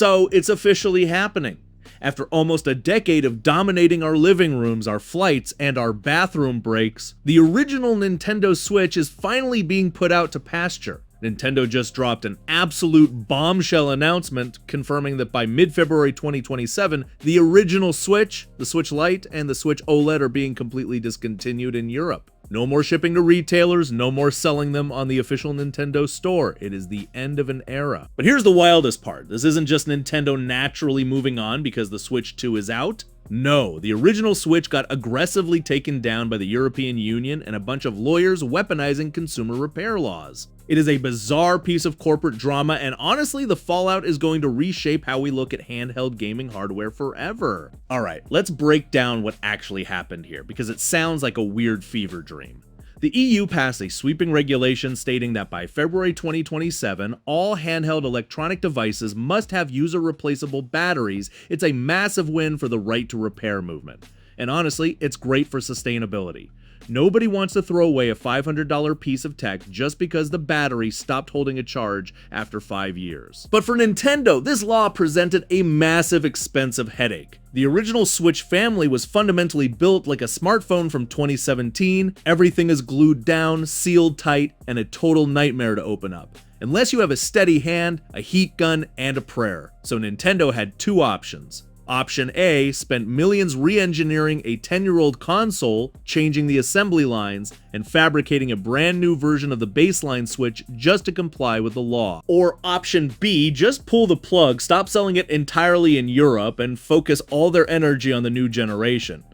So it's officially happening. After almost a decade of dominating our living rooms, our flights, and our bathroom breaks, the original Nintendo Switch is finally being put out to pasture. Nintendo just dropped an absolute bombshell announcement confirming that by mid-February 2027, the original Switch, the Switch Lite, and the Switch OLED are being completely discontinued in Europe. No more shipping to retailers, no more selling them on the official Nintendo store. It is the end of an era. But here's the wildest part. This isn't just Nintendo naturally moving on because the Switch 2 is out. No, the original Switch got aggressively taken down by the European Union and a bunch of lawyers weaponizing consumer repair laws. It is a bizarre piece of corporate drama, and honestly, the fallout is going to reshape how we look at handheld gaming hardware forever. Alright, let's break down what actually happened here, because it sounds like a weird fever dream. The EU passed a sweeping regulation stating that by February 2027, all handheld electronic devices must have user-replaceable batteries. It's a massive win for the right to repair movement. And honestly, it's great for sustainability. Nobody wants to throw away a $500 piece of tech just because the battery stopped holding a charge after 5 years. But for Nintendo, this law presented a massive, expensive headache. The original Switch family was fundamentally built like a smartphone from 2017. Everything is glued down, sealed tight, and a total nightmare to open up. Unless you have a steady hand, a heat gun, and a prayer. So Nintendo had two options. Option A spent millions re-engineering a 10-year-old console, changing the assembly lines, and fabricating a brand new version of the baseline Switch just to comply with the law. Or Option B, just pull the plug, stop selling it entirely in Europe, and focus all their energy on the new generation.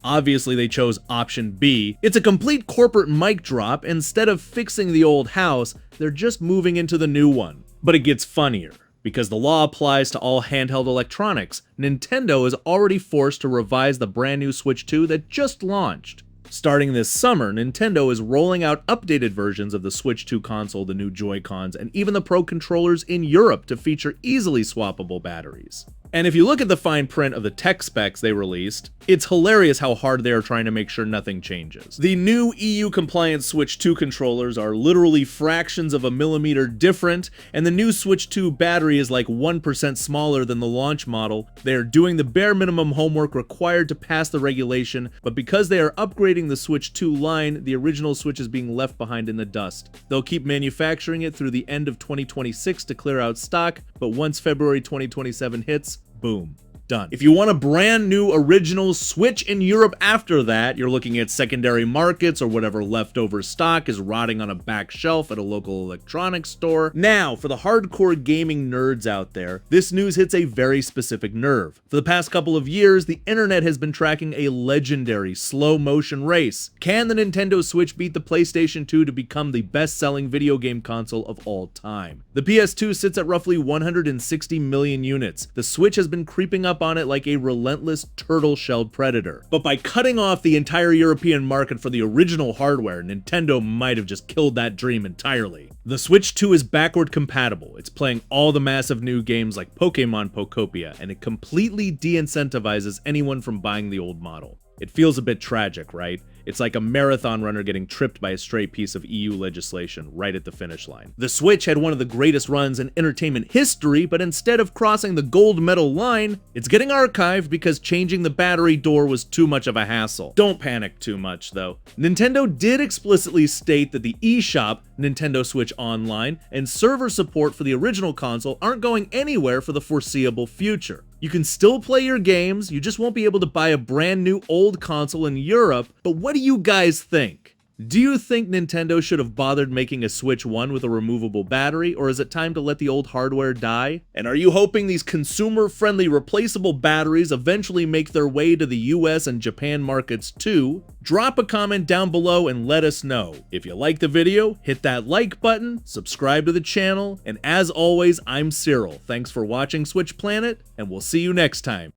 Obviously, they chose Option B. It's a complete corporate mic drop. Instead of fixing the old house, they're just moving into the new one. But it gets funnier. Because the law applies to all handheld electronics, Nintendo is already forced to revise the brand new Switch 2 that just launched. Starting this summer, Nintendo is rolling out updated versions of the Switch 2 console, the new Joy-Cons, and even the Pro controllers in Europe to feature easily swappable batteries. And if you look at the fine print of the tech specs they released, it's hilarious how hard they are trying to make sure nothing changes. The new EU-compliant Switch 2 controllers are literally fractions of a millimeter different, and the new Switch 2 battery is like 1% smaller than the launch model. They are doing the bare minimum homework required to pass the regulation, but because they are upgrading the Switch 2 line, the original Switch is being left behind in the dust. They'll keep manufacturing it through the end of 2026 to clear out stock, but once February 2027 hits, boom, done. If you want a brand new original Switch in Europe after that, you're looking at secondary markets or whatever leftover stock is rotting on a back shelf at a local electronics store. Now, for the hardcore gaming nerds out there, this news hits a very specific nerve. For the past couple of years, the internet has been tracking a legendary slow motion race. Can the Nintendo Switch beat the PlayStation 2 to become the best-selling video game console of all time? The PS2 sits at roughly 160 million units. The Switch has been creeping up on it like a relentless turtle-shelled predator. But by cutting off the entire European market for the original hardware, Nintendo might have just killed that dream entirely. The Switch 2 is backward compatible. It's playing all the massive new games like Pokémon Pokopia, and it completely de-incentivizes anyone from buying the old model. It feels a bit tragic, right? It's like a marathon runner getting tripped by a stray piece of EU legislation right at the finish line. The Switch had one of the greatest runs in entertainment history, but instead of crossing the gold medal line, it's getting archived because changing the battery door was too much of a hassle. Don't panic too much, though. Nintendo did explicitly state that the eShop, Nintendo Switch Online, and server support for the original console aren't going anywhere for the foreseeable future. You can still play your games, you just won't be able to buy a brand new old console in Europe, but what do you guys think? Do you think Nintendo should have bothered making a Switch 1 with a removable battery, or is it time to let the old hardware die? And are you hoping these consumer-friendly replaceable batteries eventually make their way to the US and Japan markets too? Drop a comment down below and let us know. If you like the video, hit that like button, subscribe to the channel, and as always, I'm Cyril. Thanks for watching Switch Planet, and we'll see you next time.